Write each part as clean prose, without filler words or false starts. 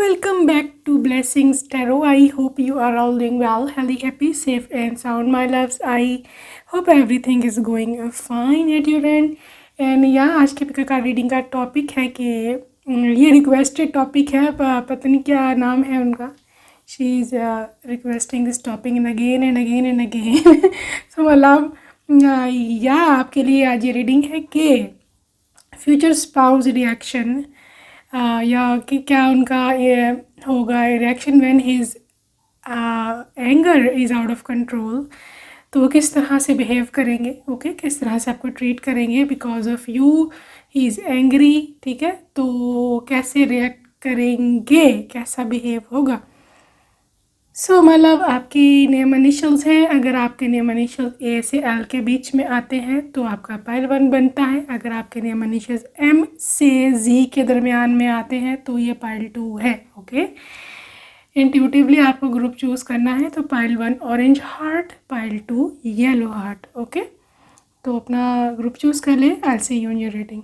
welcome back to Blessings Tarot. I hope you are all doing well, healthy, happy, safe, and sound, my loves. I hope everything is going fine at your end. And आज के पिका card reading का topic है कि ये requested topic है, पता नहीं क्या नाम है उनका. She is requesting this topic in again and again and again. So मतलब आपके लिए आज ये रीडिंग है कि फ्यूचर स्पाउस रिएक्शन या कि क्या उनका ये होगा reaction when his anger is out of control. तो वो किस तरह से बिहेव करेंगे, ओके किस तरह से आपको ट्रीट करेंगे because of you. He is angry, ठीक है, तो कैसे रिएक्ट करेंगे, कैसा बिहेव होगा. सो मतलब आपकी नेम इनिशियल्स हैं. अगर आपके नेम इनिशियल्स ए से एल के बीच में आते हैं तो आपका पाइल 1 बनता है. अगर आपके नेम इनिशियल्स एम से जी के दरमियान में आते हैं तो ये पाइल 2 है. ओके, इंट्यूटिवली आपको ग्रुप चूज़ करना है. तो pile 1 orange heart, pile 2 yellow heart. Okay, तो अपना ग्रुप चूज़ कर ले. I see you in your reading.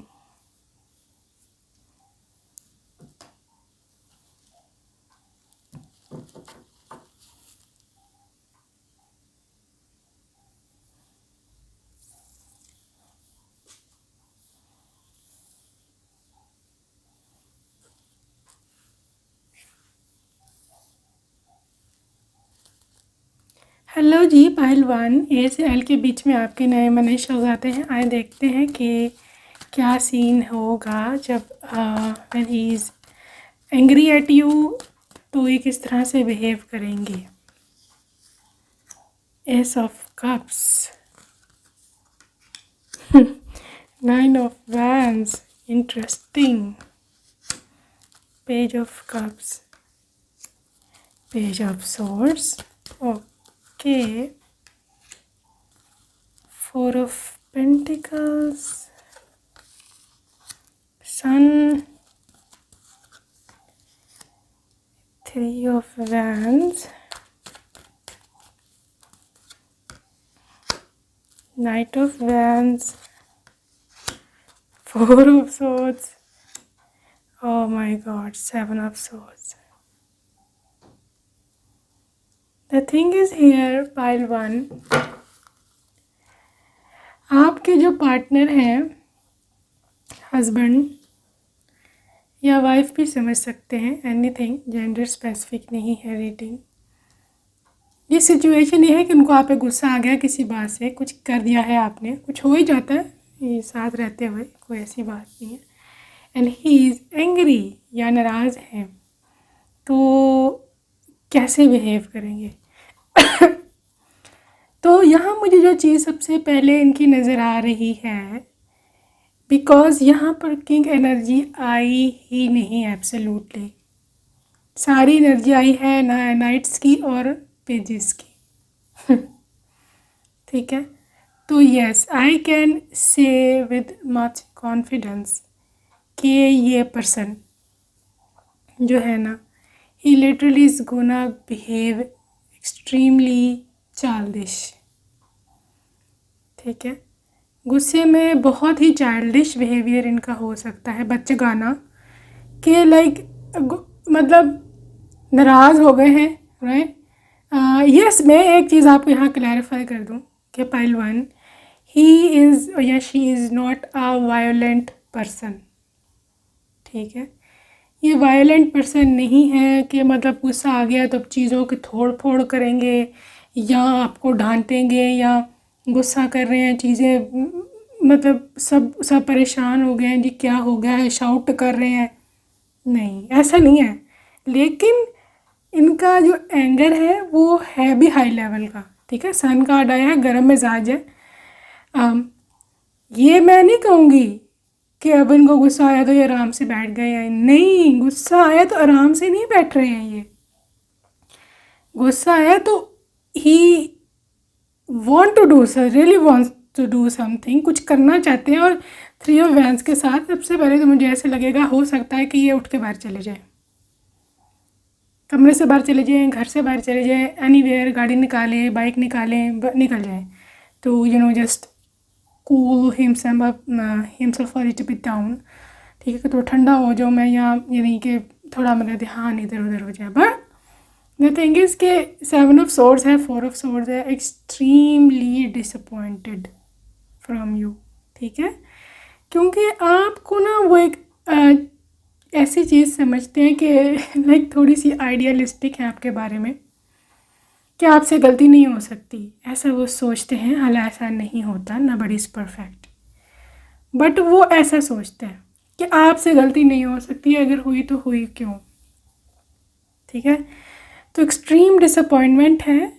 Hello जी, पाइल 1 ए से एल के बीच में आपके नए इनिशियल्स आते हैं. आए देखते हैं कि क्या सीन होगा जब when he is angry at you, तो ये किस तरह से बिहेव करेंगे. S of cups, 9 of wands, interesting. Page of cups, page of swords, okay. 4 of Pentacles, Sun, 3 of Wands, Knight of Wands, 4 of Swords, oh my god, 7 of Swords. The thing is here, pile 1, आपके जो partner हैं, husband या wife भी समझ सकते हैं, anything, gender specific नहीं है रीडिंग. ये सिचुएशन ये है कि उनको आप पे गुस्सा आ गया किसी बात से, कुछ कर दिया है आपने, कुछ हो ही जाता है ये साथ रहते हुए, कोई ऐसी बात नहीं है. एंड ही इज़ एंग्री या नाराज़ हैं, तो कैसे बिहेव करेंगे. तो यहाँ मुझे जो चीज़ सबसे पहले इनकी नज़र आ रही है, बिकॉज़ यहाँ पर किंग एनर्जी आई ही नहीं एब्सोल्युटली. सारी एनर्जी आई है नाइट्स की और पेजेस की. ठीक है, तो yes I can say with much confidence कि ये पर्सन जो है ना, he literally is gonna behave extremely childish. ठीक है, गुस्से में बहुत ही चाइल्डिश बिहेवियर इनका हो सकता है, बच्चेगाना के लाइक मतलब नाराज़ हो गए हैं, राइट. यस, मैं एक चीज़ आपको यहाँ क्लैरिफाई कर दूँ कि पाइल 1 ही इज़ या she is not a violent person. ठीक है, ये वायलेंट पर्सन नहीं है कि मतलब गुस्सा आ गया तो चीज़ों की तोड़ फोड़ करेंगे या आपको डांटेंगे या गुस्सा कर रहे हैं चीज़ें, मतलब सब परेशान हो गए हैं जी, क्या हो गया है, शाउट कर रहे हैं. नहीं, ऐसा नहीं है. लेकिन इनका जो एंगर है वो है भी हाई लेवल का. ठीक है, सन कार्ड आया है, गर्म मिजाज है. ये मैं नहीं कहूँगी कि अब इनको गुस्सा आया तो ये आराम से बैठ गए हैं. नहीं, गुस्सा आया तो आराम से नहीं बैठ रहे हैं. ये गुस्सा आया तो ही want to do, really wants to do something, कुछ करना चाहते हैं. और 3 of Wands के साथ सबसे पहले तो मुझे ऐसे लगेगा, हो सकता है कि ये उठ के बाहर चले जाए, कमरे से बाहर चले जाएँ, घर से बाहर चले जाएँ, एनीवेयर, गाड़ी निकालें, बाइक निकालें, निकल जाए. तो जस्ट कूल हिमसेल्फ और लिटिल बिट डाउन. ठीक है, तो ठंडा हो जाओ, मैं यहाँ यानी कि थोड़ा मेरा ध्यान इधर उधर हो जाए। बट द थिंग इज़ के 7 ऑफ सोर्ड्स है, 4 ऑफ सोर्ड्स है, एक्सट्रीमली डिसअपॉइंटेड फ्रॉम यू, ठीक है। क्योंकि आपको ना वो एक ऐसी चीज़ समझते हैं कि लाइक थोड़ी सी आइडियलिस्टिक है आपके बारे में, कि आपसे गलती नहीं हो सकती, ऐसा वो सोचते हैं। हालांकि ऐसा नहीं होता, नबडी इज़ परफेक्ट, बट वो ऐसा सोचते हैं कि आपसे गलती नहीं हो सकती, अगर हुई तो हुई क्यों, ठीक है। तो एक्सट्रीम डिसअपॉइंटमेंट है,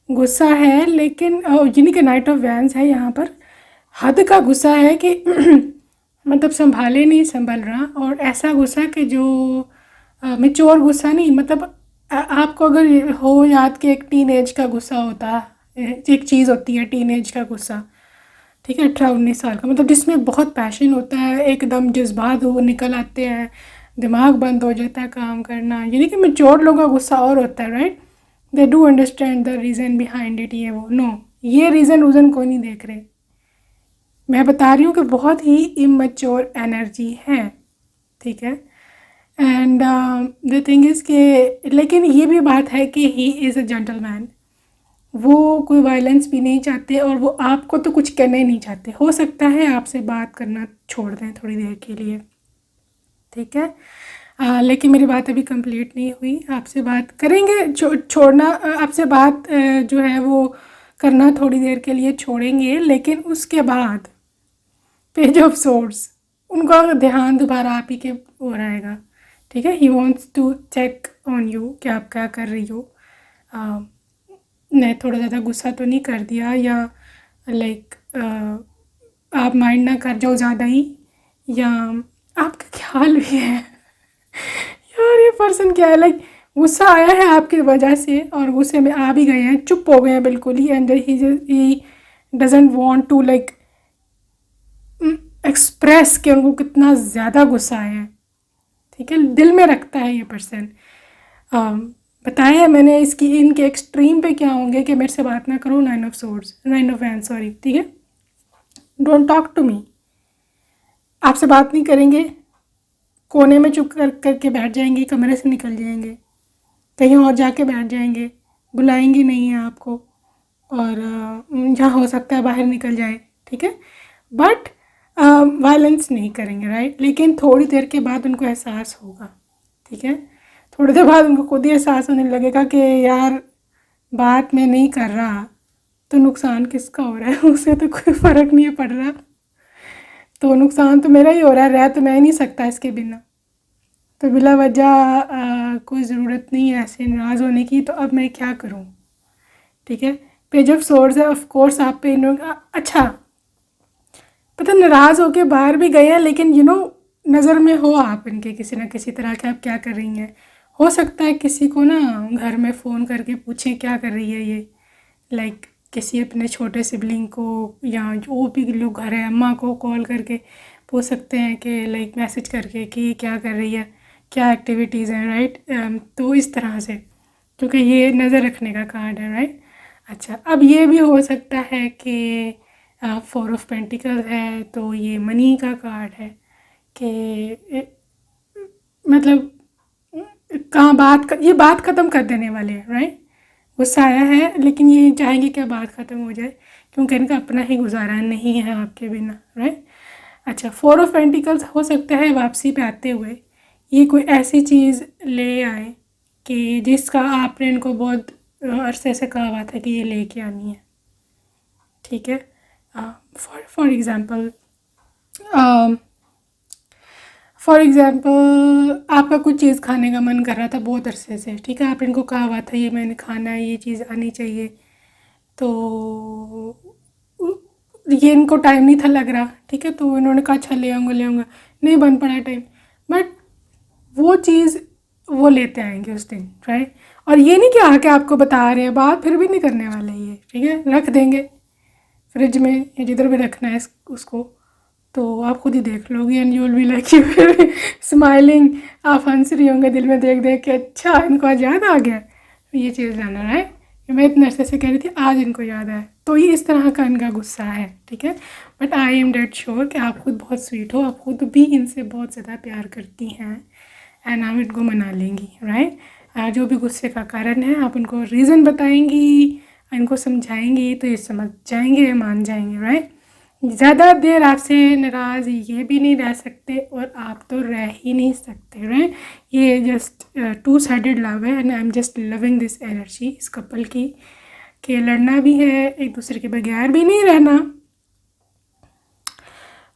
गुस्सा है, लेकिन यानी कि नाइट ऑफ वैंस है यहाँ पर। हद का गुस्सा है कि मतलब संभाले नहीं संभल रहा, और ऐसा गुस्सा कि जो मेच्योर गुस्सा नहीं, मतलब आपको अगर हो याद कि एक टीनेज का गुस्सा होता है, एक चीज़ होती है टीनेज का गुस्सा, ठीक है, 18-19 साल का, मतलब जिसमें बहुत पैशन होता है, एकदम जज्बात वो निकल आते हैं, दिमाग बंद हो जाता है काम करना। यानी कि मेच्योर लोगों का गुस्सा और होता है, right. They do understand the reason behind it, ये वो नो, ये रीज़न कोई नहीं देख रहे। मैं बता रही हूँ कि बहुत ही इमैच्योर एनर्जी है, ठीक है। एंड द थिंग इज़ के, लेकिन ये भी बात है कि ही इज़ अ जेंटलमैन, वो कोई वायलेंस भी नहीं चाहते, और वो आपको तो कुछ कहना ही नहीं चाहते। हो सकता है आपसे बात करना छोड़ दें थोड़ी देर के लिए, ठीक है। लेकिन मेरी बात अभी कंप्लीट नहीं हुई, आपसे बात करेंगे, छोड़ना आपसे बात जो है वो करना थोड़ी देर के लिए छोड़ेंगे, लेकिन उसके बाद पेज ऑफ सोर्स, उनका ध्यान दोबारा आप ही के हो रहेगा, ठीक है। He wants to check on you कि आप क्या कर रही हो, मैं थोड़ा ज़्यादा गुस्सा तो नहीं कर दिया, या लाइक आप माइंड ना कर जाओ ज़्यादा ही, या आपका ख्याल भी है यार ये पर्सन क्या है, लाइक गुस्सा आया है आपकी वजह से, और गुस्से में आ भी गए हैं, चुप हो गए हैं बिल्कुल ही, and he doesn't want to like express कि उनको कितना ज़्यादा गुस्सा आया है, ठीक है। दिल में रखता है ये पर्सन। बताया है मैंने इसकी, इनके एक्सट्रीम पे क्या होंगे कि मेरे से बात ना करो, 9 of swords, 9 of wands, sorry, ठीक है। डोंट टॉक टू मी, आपसे बात नहीं करेंगे, कोने में चुप करके बैठ जाएंगे, कमरे से निकल जाएंगे, कहीं और जाके बैठ जाएंगे, बुलाएंगे नहीं है आपको, और जहाँ हो सकता है बाहर निकल जाए, ठीक है। बट वायलेंस नहीं करेंगे, राइट। लेकिन थोड़ी देर के बाद उनको एहसास होगा, ठीक है। थोड़ी देर बाद उनको खुद ही एहसास होने लगेगा कि यार बात मैं नहीं कर रहा तो नुकसान किसका हो रहा है, उससे तो कोई फ़र्क नहीं पड़ रहा, तो नुकसान तो मेरा ही हो रहा है, रह तो मैं ही नहीं सकता इसके बिना, तो बिला वजह कोई ज़रूरत नहीं है ऐसे नाराज़ होने की, तो अब मैं क्या करूं, ठीक है। पेज ऑफ सोर्स है, ऑफ कोर्स आप पे अच्छा पता नाराज़ होके बाहर भी गए हैं, लेकिन नज़र में हो आप इनके किसी ना किसी तरह के, आप क्या कर रही हैं। हो सकता है किसी को ना घर में फ़ोन करके पूछें क्या कर रही है ये, लाइक किसी अपने छोटे सिबलिंग को, या जो भी लोग घर है, अम्मा को कॉल करके पूछ सकते हैं कि लाइक मैसेज करके कि क्या कर रही है, क्या एक्टिविटीज़ हैं, राइट। तो इस तरह से, क्योंकि ये नज़र रखने का कार्ड है, राइट। अच्छा, अब ये भी हो सकता है कि 4 ऑफ पेंटिकल्स है, तो ये मनी का कार्ड है कि मतलब कहाँ ये बात ख़त्म कर देने वाले हैं, राइट। गुस्सा आया है, लेकिन ये चाहेंगे कि बात ख़त्म हो जाए, क्योंकि इनका अपना ही गुजारा नहीं है आपके बिना, राइट। अच्छा, 4 ऑफ पेंटिकल्स हो सकता है वापसी पे आते हुए ये कोई ऐसी चीज़ ले आए कि जिसका आपने इनको बहुत अरसे से कहा हुआ था कि ये लेके आनी है, ठीक है। फॉर एग्ज़ाम्पल आपका कुछ चीज़ खाने का मन कर रहा था बहुत अरसे से, ठीक है, आपने इनको कहा हुआ था ये मैंने खाना है, ये चीज़ आनी चाहिए, तो ये इनको टाइम नहीं था लग रहा, ठीक है, तो इन्होंने कहा अच्छा ले आऊँगा, नहीं बन पड़ा टाइम, बट वो चीज़ वो लेते आएंगे उस दिन, राइट। और ये नहीं कि आके आपको बता रहे हैं, बात फिर भी नहीं करने वाले ये, ठीक है, रख देंगे फ्रिज में या जिधर भी रखना है उसको, तो आप खुद ही देख लोगे, and you will be like you smiling, आप हंस रही होंगे दिल में देख देख के, अच्छा इनको आज याद आ गया ये चीज़ लाना, राइट। मैं इतने अरसे से कह रही थी आज इनको याद आया, तो ये इस तरह का इनका गुस्सा है, ठीक है। But I am dead sure कि आप खुद बहुत स्वीट हो, आप खुद भी इनसे बहुत ज़्यादा प्यार करती हैं, एंड आप इनको मना लेंगी, राइट। जो भी गुस्से का कारण है आप उनको रीज़न बताएंगी, इनको समझाएंगी तो ये समझ जाएंगे, मान जाएंगे, राइट। ज़्यादा देर आपसे नाराज़ ये भी नहीं रह सकते और आप तो रह ही नहीं सकते, राइट। ये जस्ट टू साइडेड लव है and I am just loving this energy इस कपल की, कि लड़ना भी है, एक दूसरे के बगैर भी नहीं रहना,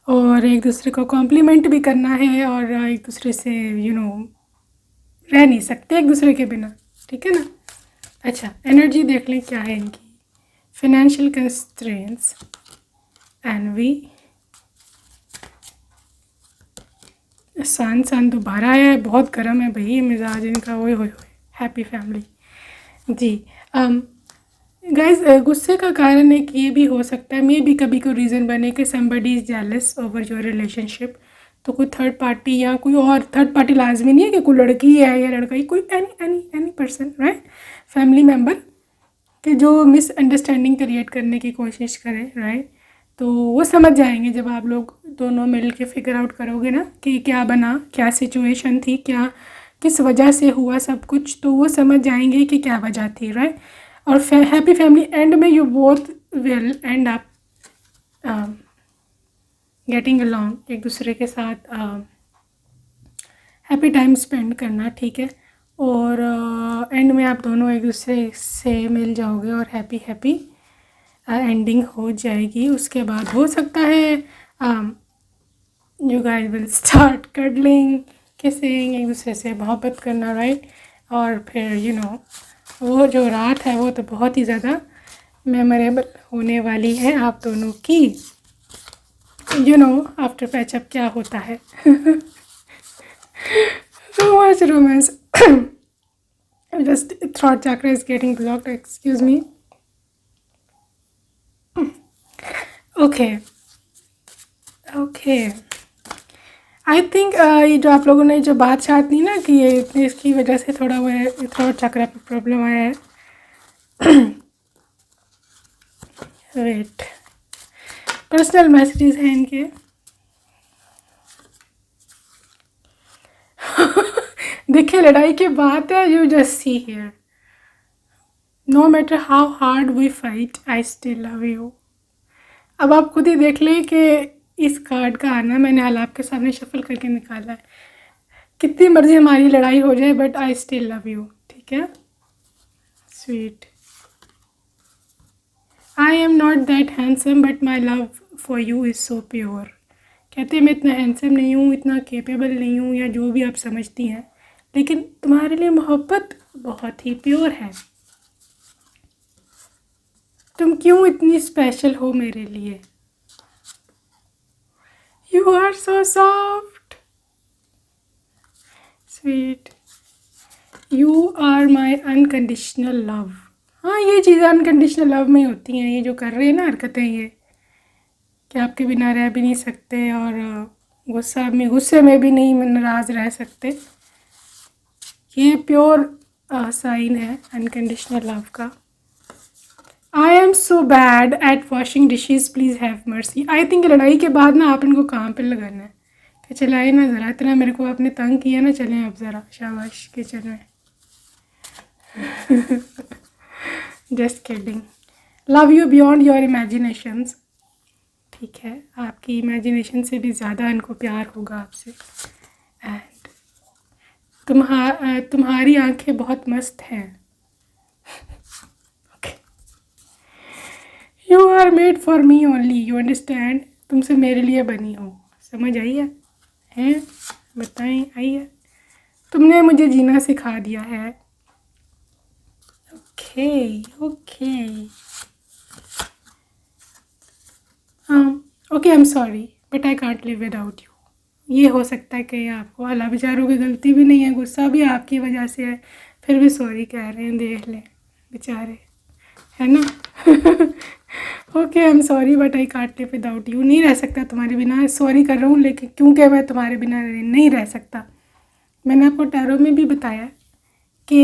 और एक दूसरे को कॉम्प्लीमेंट भी करना है, और एक दूसरे से रह नहीं सकते एक दूसरे के बिना, ठीक है ना। अच्छा, एनर्जी देख लें क्या है इनकी। फाइनेंशियल कंस्ट्रेंट्स, एनवी, सन दोबारा आया है, बहुत गर्म है भाई मिजाज इनका, ओए होए होए। हैप्पी फैमिली जी। गाइस, गुस्से का कारण एक ये भी हो सकता है, मे भी कभी कोई रीज़न बने कि somebody is jealous over your relationship. तो कोई थर्ड पार्टी या कोई और थर्ड पार्टी लाजमी नहीं है कि कोई लड़की है या लड़का ही, कोई any person, right, family member, कि जो मिसअंडरस्टैंडिंग क्रिएट करने की कोशिश करे, राइट। तो वो समझ जाएंगे जब आप लोग दोनों मिल के फिगर आउट करोगे ना कि क्या बना, क्या सिचुएशन थी, क्या किस वजह से हुआ सब कुछ, तो वो समझ जाएंगे कि क्या वजह थी, राइट। और हैप्पी फैमिली एंड में you both will and up getting along, एक दूसरे के साथ हैप्पी टाइम स्पेंड करना, ठीक है। और एंड में आप दोनों एक दूसरे से मिल जाओगे और हैप्पी एंडिंग हो जाएगी। उसके बाद हो सकता है you guys will start cuddling, kissing, एक दूसरे से मोहब्बत करना, राइट। और फिर वो जो रात है वो तो बहुत ही ज़्यादा मेमोरेबल होने वाली है आप दोनों की। आफ्टर पैचअप क्या होता है। so much romance. Just throat chakra is getting blocked, excuse me. okay I think ये जो आप लोगों ने जो बात शायद नहीं ना कि ये इसकी वजह से थोड़ा वो थ्रोट चक्रा पे प्रॉब्लम आया है। वेट, पर्सनल मैसेजेस हैं इनके। देखिए, लड़ाई की बात है, you just see here, no matter how hard we fight I still love you. अब आप खुद ही देख लें कि इस कार्ड का आना मैंने हाल आपके सामने शफल करके निकाला है। कितनी मर्जी हमारी लड़ाई हो जाए but I still love you, ठीक है। Sweet, I am not that handsome but my love for you is so pure. कहते हैं मैं इतना हैंडसम नहीं हूँ, इतना केपेबल नहीं हूँ, या जो भी आप समझती हैं, लेकिन तुम्हारे लिए मोहब्बत बहुत ही प्योर है। तुम क्यों इतनी स्पेशल हो मेरे लिए। You are so soft, sweet, you are my unconditional love. हाँ, ये चीज़ें अनकंडीशनल लव में होती हैं, ये जो कर रहे हैं ना हरकतें, ये कि आपके बिना रह भी नहीं सकते और गुस्से में भी नहीं नाराज़ रह सकते, ये प्योर साइन है अनकंडीशनल लव का। I am so bad at washing dishes please have mercy. I think लड़ाई के बाद ना आप इनको काम पे लगाना है कि चलाए ना ज़रा, इतना मेरे को आपने तंग किया ना, चलें अब ज़रा शाबाश किचन में। Just kidding, love you beyond your imaginations, ठीक है। आपकी इमेजिनेशन से भी ज़्यादा इनको प्यार होगा आपसे। एंड तुम्हारी आंखें बहुत मस्त हैं। You are made for me only, you understand, तुमसे मेरे लिए बनी हो, समझ आई है? बताएं, आई है? तुमने मुझे जीना सिखा दिया है। Okay okay, I am sorry but I can't live without you. ये हो सकता है कि आपको, अल्लाह बेचारों की गलती भी नहीं है, गुस्सा भी आपकी वजह से है, फिर भी सॉरी कह रहे हैं, देख लें बेचारे, है ना। Okay, I am sorry but I can't live without you. नहीं रह सकता तुम्हारे बिना, सॉरी कर रहा हूँ, लेकिन क्योंकि मैं तुम्हारे बिना नहीं रह सकता। मैंने आपको टैरो में भी बताया कि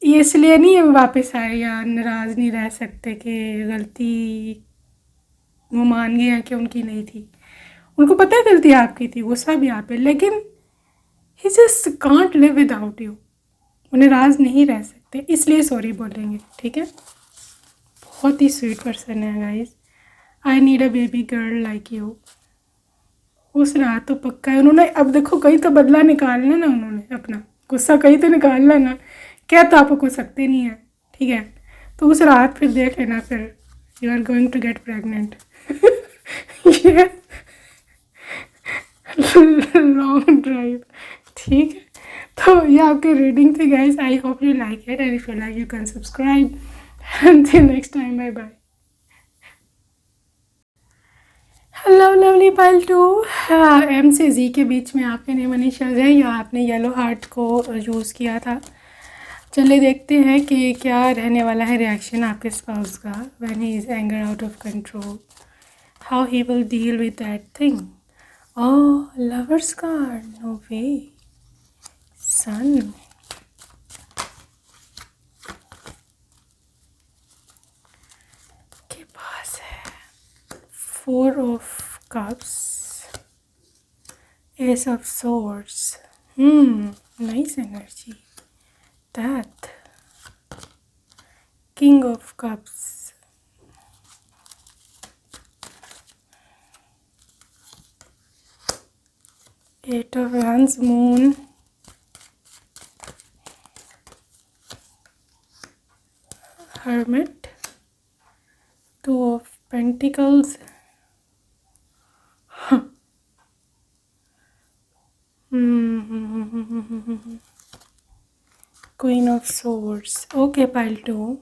ये इसलिए नहीं है वापस आए या नाराज़ नहीं रह सकते कि गलती वो मान गए हैं कि उनकी नहीं थी, उनको पता है गलती आपकी थी, गुस्सा भी आप है, लेकिन he just can't live without you, वो नाराज़ नहीं रह सकते, इसलिए सॉरी बोलेंगे, ठीक है। बहुत ही स्वीट पर्सन है guys. I need a baby girl like you. उस रात तो पक्का है उन्होंने, अब देखो कहीं तो बदला निकालना ना, उन्होंने अपना गुस्सा कहीं तो निकालना ना, क्या तो आपको सकते नहीं है, ठीक है। तो उस रात फिर देख लेना, फिर you are going to get pregnant. ये लॉन्ग ड्राइव, ठीक है। तो ये आपकी रीडिंग थी guys. I hope you like it, and if you like you can subscribe. Until next time, bye bye. Hello lovely पाल्टू। एम से जी के बीच में आपके नेम इनिशियल्स हैं या आपने येलो हार्ट को यूज़ किया था। चलिए देखते हैं कि क्या रहने वाला है रिएक्शन आपके स्पाउस का when he is anger out of control, how he will deal with that thing. Oh lovers card, no way son. के पास है 4 of cups, Ace of swords, nice energy, Death, King of cups, Eight of wands, Moon, Hermit, Two of pentacles, queen of swords। Okay pile 2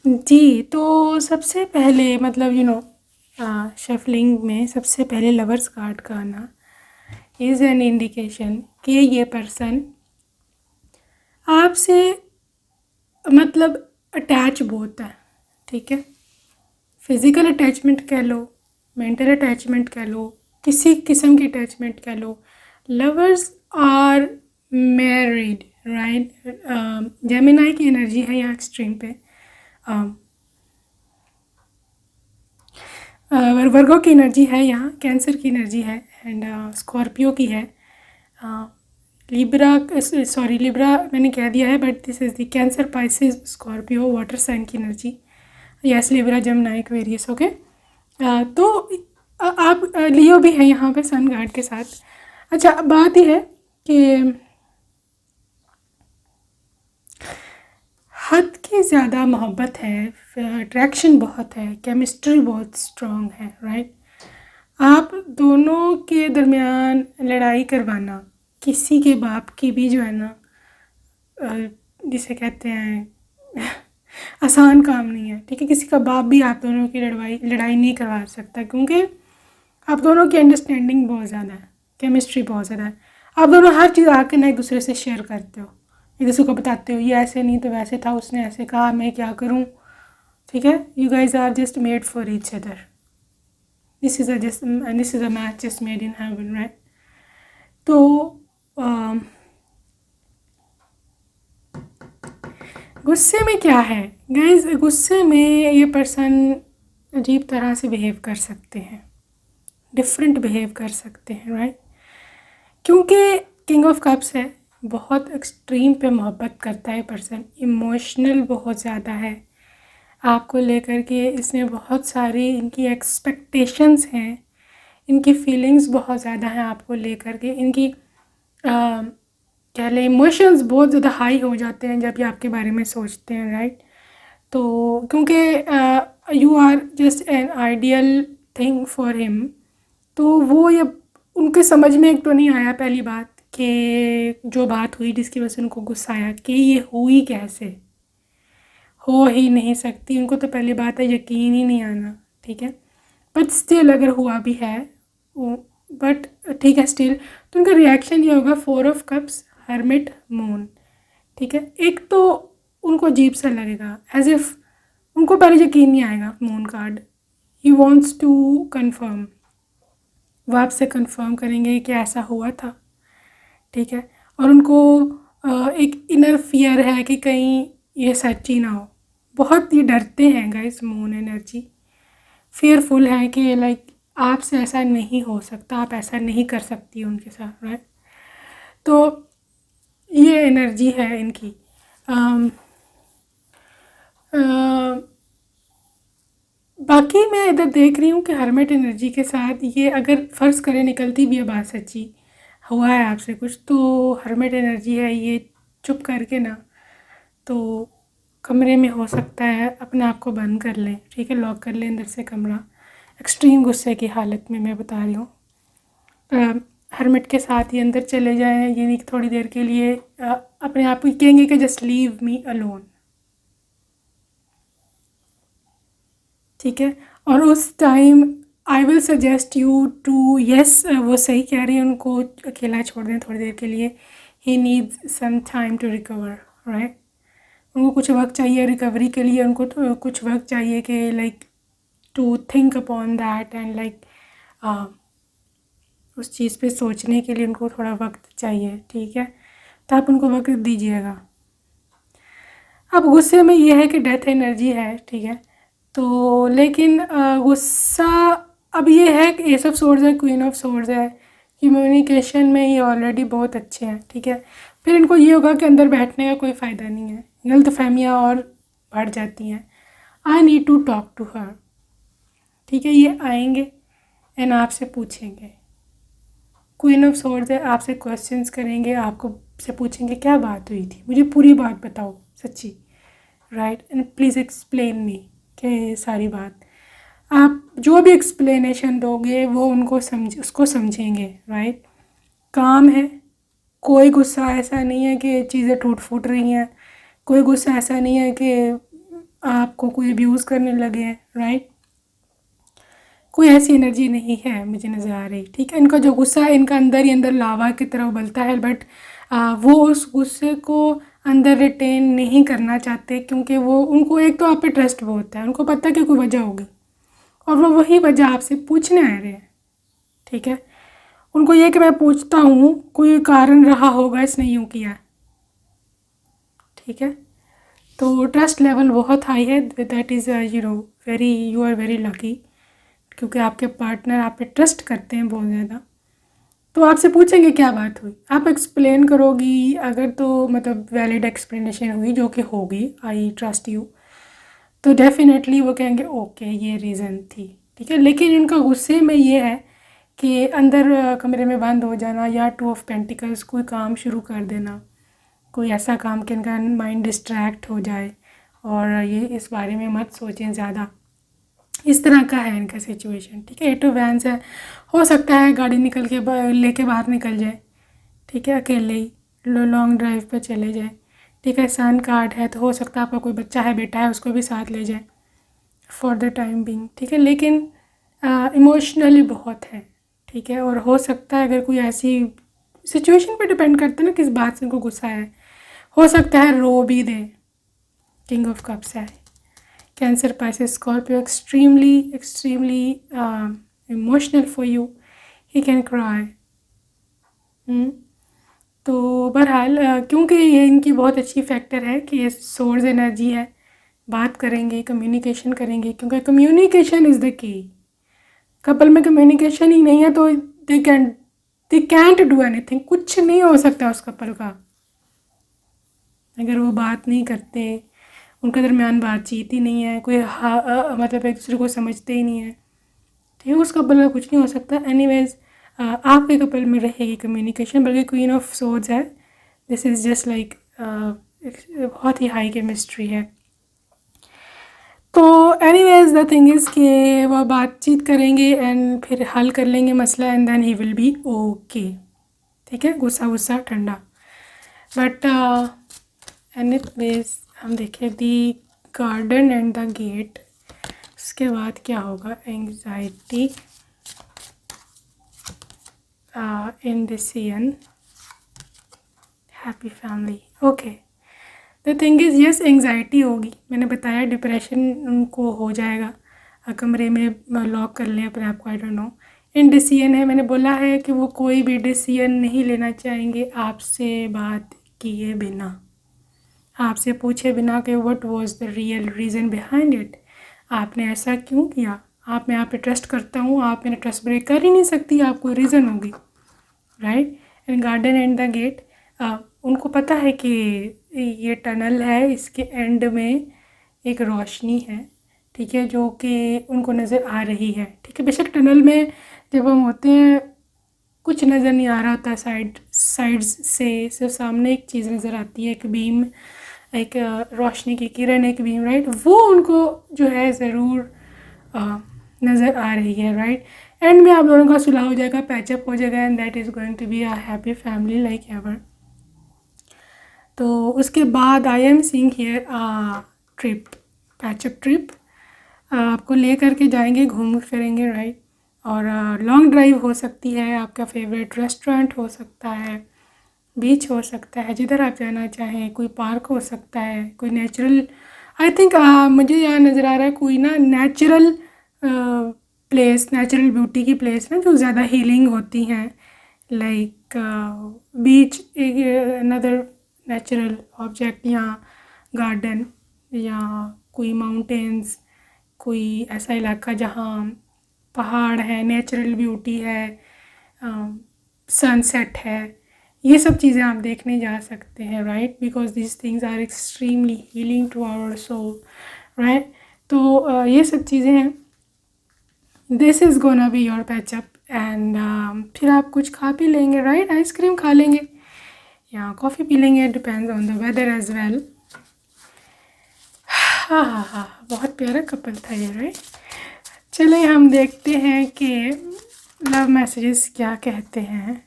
जी। तो सबसे पहले मतलब shuffling में सबसे पहले लवर्स कार्ड का आना इज़ एन इंडिकेशन कि ये पर्सन आपसे मतलब अटैच बहुत है, ठीक है। फिज़िकल अटैचमेंट कह लो, मेंटल अटैचमेंट कह लो, किसी किस्म की अटैचमेंट कह लो। Lovers are married, right. Gemini की एनर्जी है यहाँ एक्सट्रीम पे, वर्गो की एनर्जी है यहाँ, कैंसर की एनर्जी है, एंड स्कॉर्पियो की है, लिब्रा, सॉरी लिब्रा मैंने कह दिया है, but this is the Cancer, Pisces, Scorpio, water sign की energy. Yes Libra, Gemini, Aquarius, okay. तो आप लियो भी है यहाँ पे सन गार्ड के साथ। अच्छा बात यह है कि हद की ज़्यादा मोहब्बत है, अट्रैक्शन बहुत है, केमिस्ट्री बहुत स्ट्रॉन्ग है, राइट। आप दोनों के दरमियान लड़ाई करवाना किसी के बाप की भी जो है ना, जिसे कहते हैं आसान काम नहीं है, ठीक है। किसी का बाप भी आप दोनों की लड़ाई नहीं करवा सकता, क्योंकि आप दोनों की अंडरस्टैंडिंग बहुत ज़्यादा है, केमिस्ट्री बहुत ज़्यादा है। आप दोनों हर चीज़ आके ना एक दूसरे से शेयर करते हो, एक दूसरे को बताते हो ये ऐसे नहीं तो वैसे था, उसने ऐसे कहा, मैं क्या करूँ, ठीक है। You guys are just made for each other. This is a match just made in heaven, right. तो गुस्से में क्या है गाइज, गुस्से में ये पर्सन अजीब तरह से बिहेव कर सकते हैं, डिफरेंट बिहेव कर सकते हैं, राइट। क्योंकि किंग ऑफ कप्स है, बहुत एक्सट्रीम पे मोहब्बत करता है पर्सन, इमोशनल बहुत ज़्यादा है आपको लेकर के। इसमें बहुत सारी इनकी एक्सपेक्टेशंस हैं, इनकी फीलिंग्स बहुत ज़्यादा हैं आपको लेकर के, इनकी क्या लें इमोशंस बहुत ज़्यादा हाई हो जाते हैं जब ये आपके बारे में सोचते हैं, राइट। तो क्योंकि you are just an ideal thing for him, तो वो ये उनके समझ में एक तो नहीं आया पहली बात कि जो बात हुई जिसकी वजह से उनको गुस्सा आया कि ये हुई कैसे, हो ही नहीं सकती। उनको तो पहली बात है यकीन ही नहीं आना, ठीक है। बट स्टिल अगर हुआ भी है बट ठीक है स्टिल, तो उनका रिएक्शन ये होगा 4 ऑफ कप्स, हर्मिट, मून, ठीक है। एक तो उनको अजीब सा लगेगा, एज इफ़ उनको पहले यकीन नहीं आएगा moon card. He wants to confirm, वो आपसे कंफर्म करेंगे कि ऐसा हुआ था, ठीक है। और उनको एक इनर फियर है कि कहीं ये सच ही ना हो, बहुत ही डरते हैं गाइस, मून एनर्जी फियरफुल है कि लाइक आपसे ऐसा नहीं हो सकता, आप ऐसा नहीं कर सकती उनके साथ, राइट। तो ये एनर्जी है इनकी। अम, अ, बाकी मैं इधर देख रही हूँ कि हर्मिट एनर्जी के साथ ये अगर फ़र्ज़ करें निकलती भी है बात सच्ची, हुआ है आपसे कुछ, तो हर्मिट एनर्जी है ये, चुप करके ना तो कमरे में हो सकता है अपने आप को बंद कर लें, ठीक है, लॉक कर लें अंदर से कमरा। एक्सट्रीम गुस्से की हालत में मैं बता रही हूँ। हर्मिट के साथ ही अंदर चले जाएं, यानी कि थोड़ी देर के लिए अपने आप को कहेंगे कि जस्ट लीव मी अलोन, ठीक है। और उस time I will suggest you to, yes वो सही कह रही है, उनको अकेला छोड़ दें थोड़ी देर के लिए। He needs some time to recover, right. उनको कुछ वक्त चाहिए रिकवरी के लिए, उनको तो कुछ वक्त चाहिए कि like to think upon that and like उस चीज़ पे सोचने के लिए उनको थोड़ा वक्त चाहिए, ठीक है। तो आप उनको वक्त दीजिएगा। अब गुस्से में ये है कि डेथ एनर्जी है, ठीक है। तो लेकिन गुस्सा अब ये है कि एस ऑफ सोर्ड्स है, क्वीन ऑफ सोर्ड्स है, कम्युनिकेशन में ये ऑलरेडी बहुत अच्छे हैं, ठीक है। फिर इनको ये होगा कि अंदर बैठने का कोई फ़ायदा नहीं है, गलतफहमियाँ और बढ़ जाती हैं। I need to talk to her, ठीक है। ये आएंगे एंड आपसे पूछेंगे, क्वीन ऑफ सोर्ड्स है, आपसे क्वेश्चंस करेंगे, आपको से पूछेंगे क्या बात हुई थी, मुझे पूरी बात बताओ सच्ची, right, and please explain me के सारी बात। आप जो भी एक्सप्लेनेशन दोगे वो उनको उसको समझेंगे, राइट। काम है, कोई गुस्सा ऐसा नहीं है कि चीज़ें टूट फूट रही हैं, कोई गुस्सा ऐसा नहीं है कि आपको कोई अब्यूज़ करने लगे हैं, राइट। कोई ऐसी एनर्जी नहीं है मुझे नज़र आ रही, ठीक है। इनका जो गुस्सा है इनका अंदर ही अंदर लावा की तरह उबलता है, बट वो उस गुस्से को अंदर रिटेन नहीं करना चाहते, क्योंकि वो उनको एक तो आप पे ट्रस्ट बहुत है, उनको पता है कि कोई वजह होगी और वो वही वजह आपसे पूछने आ रहे हैं, ठीक है। उनको ये कि मैं पूछता हूँ, कोई कारण रहा होगा इसने यूँ किया, ठीक है। तो ट्रस्ट लेवल बहुत हाई है, that is you are very lucky, क्योंकि आपके पार्टनर आप पे ट्रस्ट करते हैं बहुत ज़्यादा। तो आपसे पूछेंगे क्या बात हुई, आप एक्सप्लेन करोगी, अगर तो मतलब वैलिड एक्सप्लेनेशन हुई जो कि होगी, आई ट्रस्ट यू, तो डेफिनेटली वो कहेंगे ओके ये रीज़न थी, ठीक है। लेकिन इनका गुस्से में ये है कि अंदर कमरे में बंद हो जाना, या टू ऑफ पेंटिकल्स कोई काम शुरू कर देना, कोई ऐसा काम कि इनका माइंड डिस्ट्रैक्ट हो जाए और ये इस बारे में मत सोचें ज़्यादा, इस तरह का है इनका सिचुएशन, ठीक है। 8 वैन्स है, हो सकता है गाड़ी निकल के लेके बाहर निकल जाए, ठीक है, अकेले ही लॉन्ग ड्राइव पे चले जाए, ठीक है। सन कार्ड है, तो हो सकता है आपका कोई बच्चा है, बेटा है, उसको भी साथ ले जाए फॉर द टाइम बिंग, ठीक है। लेकिन इमोशनली बहुत है, ठीक है। और हो सकता है अगर कोई ऐसी सिचुएशन पे डिपेंड करता है ना किस बात से उनको गुस्सा है, हो सकता है रो भी दे, किंग ऑफ कप्स है, cancer, Pisces, Scorpio, extremely emotional for you, he can cry. तो बहरहाल क्योंकि ये इनकी बहुत अच्छी फैक्टर है कि ये सोर्स एनर्जी है, बात करेंगे, कम्युनिकेशन करेंगे, क्योंकि communication is the key. Couple में कम्युनिकेशन ही नहीं है तो दे कैंट डू एनीथिंग, कुछ नहीं हो सकता उस कपल का अगर वो बात नहीं करते, उनके दरमियान बातचीत ही नहीं है, कोई मतलब एक दूसरे को समझते ही नहीं है, ठीक है। उस कपल का कुछ नहीं हो सकता। एनीवेज आपके कपल में रहेगी कम्युनिकेशन, बल्कि क्वीन ऑफ सोर्ड्स है, दिस इज़ जस्ट लाइक बहुत ही हाई केमिस्ट्री है। तो एनीवेज द थिंग इज़ कि वह बातचीत करेंगे एंड फिर हल कर लेंगे मसला, and then he will be okay, ठीक है। गुस्सा ठंडा, बट एनीवेज हम देखें the garden and the gate, उसके बाद क्या होगा, anxiety, indecision, happy family, okay. The thing is yes anxiety होगी, मैंने बताया डिप्रेशन उनको हो जाएगा, कमरे में लॉक कर लें अपने आप को, आई डोंट नो। इंडिसीजन है, मैंने बोला है कि वो कोई भी डिसीजन नहीं लेना चाहेंगे आपसे बात किए बिना, आपसे पूछे बिना कि what was the real reason behind it, आपने ऐसा क्यों किया, मैं आप पे ट्रस्ट करता हूँ, आप मेरा ट्रस्ट ब्रेक कर ही नहीं सकती, आप कोई रीज़न होगी, right. And garden and the gate. उनको पता है कि ये टनल है, इसके एंड में एक रोशनी है, ठीक है, जो कि उनको नज़र आ रही है, ठीक है। बेशक टनल में जब हम होते हैं कुछ नज़र नहीं आ रहा होता, साइड्स से सिर्फ सामने एक चीज़ नज़र आती है, एक बीम, एक रोशनी की किरण, एक बीम, राइट। वो उनको जो है ज़रूर नज़र आ रही है, राइट। एंड में आप दोनों का सुलह हो जाएगा, पैचअप हो जाएगा, and that is going to be a happy family like ever. तो उसके बाद I am seeing here trip, patch up trip. आपको ले करके जाएंगे, घूम फिरेंगे, राइट। और लॉन्ग ड्राइव हो सकती है, आपका फेवरेट रेस्टोरेंट हो सकता है, बीच हो सकता है, जिधर आप जाना चाहें, कोई पार्क हो सकता है, कोई नेचुरल, आई थिंक मुझे यहाँ नज़र आ रहा है कोई ना नेचुरल प्लेस, नेचुरल ब्यूटी की प्लेस ना, जो ज़्यादा हीलिंग होती हैं, लाइक बीच, अनदर नेचुरल ऑब्जेक्ट, या गार्डन, या कोई माउंटेन्स, कोई ऐसा इलाका जहाँ पहाड़ है, नेचुरल ब्यूटी है, सनसेट है, ये सब चीज़ें आप देखने जा सकते हैं, right. Because this things are extremely healing to our soul, right. तो ये सब चीज़ें हैं। This is gonna be your patch up. And फिर आप कुछ खा पी लेंगे, राइट। आइसक्रीम खा लेंगे या कॉफ़ी पी लेंगे, depends on the weather as well. हाँ हाँ हाँ, बहुत प्यारा कपल था ये, राइट। चलिए हम देखते हैं कि लव मैसेजेस क्या कहते हैं।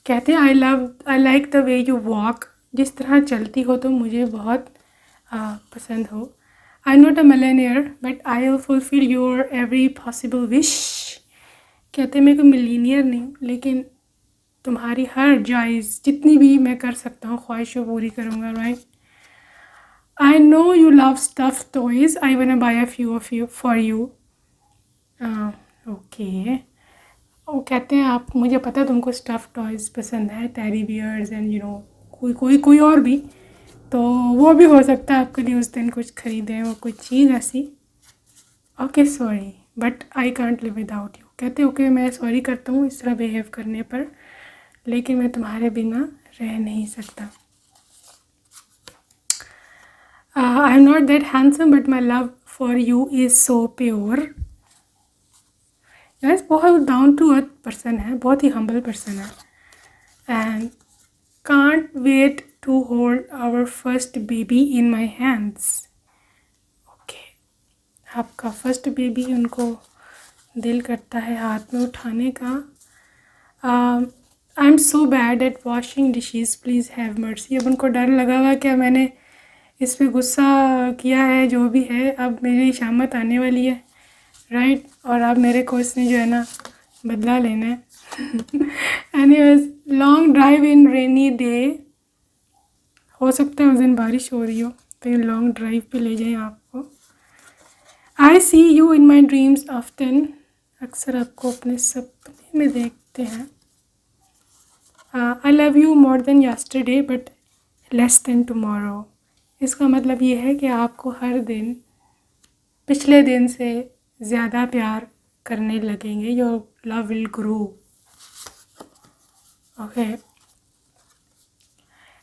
कहते हैं I like the way you walk, जिस तरह चलती हो तो मुझे बहुत पसंद हो। I not a millionaire but I will fulfil your every possible wish. कहते हैं मैं कोई मिलीनियर नहीं, लेकिन तुम्हारी हर जायज़ जितनी भी मैं कर सकता हूँ ख्वाहिशों पूरी करूँगा, right. I know you love stuffed toys. I wanna buy a few of you for you. Okay. वो कहते हैं आप, मुझे पता है तुमको स्टफ़ टॉयज़ पसंद है, teddy bears and you know कोई और भी, तो वो भी हो सकता है आपके लिए उस दिन कुछ ख़रीदें, वो कोई चीज़ ऐसी। Okay sorry but I can't live without you. कहते ओके मैं सॉरी करता हूँ इस तरह बिहेव करने पर, लेकिन मैं तुम्हारे बिना रह नहीं सकता। I am not that handsome but my love for you is so pure. Yes, बहुत डाउन टू अर्थ पर्सन है, बहुत ही हम्बल पर्सन है। And can't wait to hold our first baby in my hands. Okay, आपका first baby उनको दिल करता है हाथ में उठाने का। I am so bad at washing dishes, please have mercy. अब उनको डर लगा हुआ क्या मैंने इस पर गुस्सा किया है, जो भी है, अब मेरी शामत आने वाली है, राइट। और अब मेरे को इसने जो है ना बदला लेना है। एनीवेज, लॉन्ग ड्राइव इन रेनी डे, हो सकता है उस दिन बारिश हो रही हो, तो लॉन्ग ड्राइव पे ले जाएं आपको। I see you in my dreams often, अक्सर आपको अपने सपने में देखते हैं। I love you more than yesterday but less than tomorrow. इसका मतलब ये है कि आपको हर दिन पिछले दिन से ज़्यादा प्यार करने लगेंगे, your love will grow. Okay,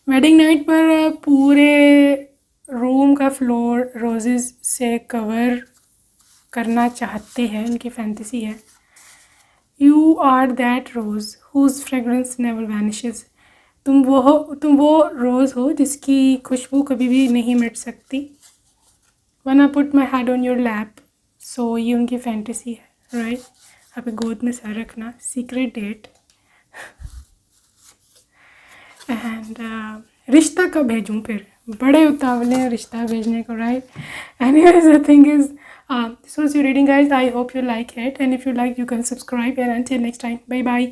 wedding night पर पूरे रूम का फ्लोर रोजेस से कवर करना चाहते हैं, उनकी फैंटेसी है। You are that rose whose fragrance never vanishes. तुम वो रोज़ हो जिसकी खुशबू कभी भी नहीं मिट सकती। When I put my head on your lap, so ये उनकी फैंटेसी है, राइट। आपके गोद में सर रखना, सीक्रेट डेट। एंड रिश्ता कब भेजूँ फिर, बड़े उतावले हैं रिश्ता भेजने को, right. Anyways the thing is this was your reading guys. I hope you like it, and if you like you can subscribe, and until next time, bye bye.